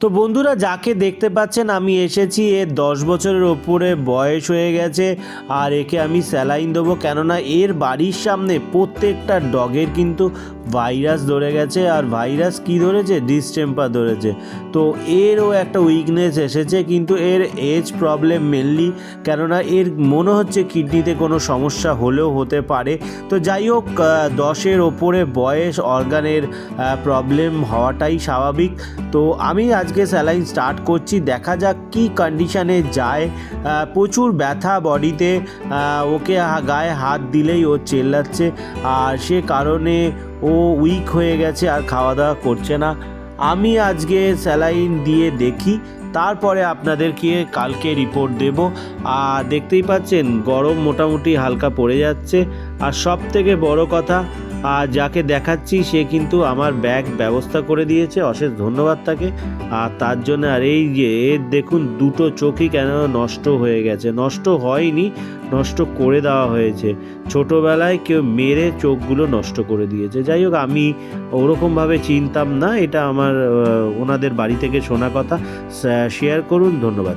তো বন্ধুরা, যাকে দেখতে পাচ্ছেন আমি এসেছি, এর 10 বছরের ওপরে বয়স হয়ে গেছে। আর একে আমি স্যালাইন দেবো, কেননা এর বাড়ির সামনে প্রত্যেকটা ডগের কিন্তু ভাইরাস ধরে গেছে। আর ভাইরাস কি ধরেছে? ডিসটেম্পার ধরেছে। তো এরও একটা উইকনেস এসেছে, কিন্তু এর এজ প্রবলেম মেনলি, কেননা এর মনে হচ্ছে কিডনিতে কোনো সমস্যা হলেও হতে পারে। তো যাই হোক, 10-এর ওপরে বয়স, অর্গানের প্রবলেম হওয়াটাই স্বাভাবিক। তো আমি আজকে স্যালাইন স্টার্ট করছি, দেখা যাক কি কন্ডিশানে যায়। প্রচুর ব্যথা বডিতে, ওকে গায়ে হাত দিলেই ও চেল্লাচ্ছে, আর সে কারণে ও উইক হয়ে গেছে আর খাওয়া দাওয়া করছে না। আমি আজকে স্যালাইন দিয়ে দেখি, তারপরে আপনাদেরকে কালকে রিপোর্ট দেব। আর দেখতেই পাচ্ছেন গরম মোটামুটি হালকা পড়ে যাচ্ছে। আর সব থেকে বড় কথা, আর যাকে দেখাচ্ছি সে কিন্তু আমার ব্যাগ ব্যবস্থা করে দিয়েছে, অশেষ ধন্যবাদ তাকে। আর তার জন্য, আর এই যে এর দেখুন দুটো চোখই কেন নষ্ট হয়ে গেছে, নষ্ট হয়নি, নষ্ট করে দেওয়া হয়েছে। ছোটোবেলায় কেউ মেরে চোখগুলো নষ্ট করে দিয়েছে। যাই হোক, আমি ওরকমভাবে চিনতাম না, এটা আমার ওনাদের বাড়ি থেকে শোনা কথা। শেয়ার করুন, ধন্যবাদ।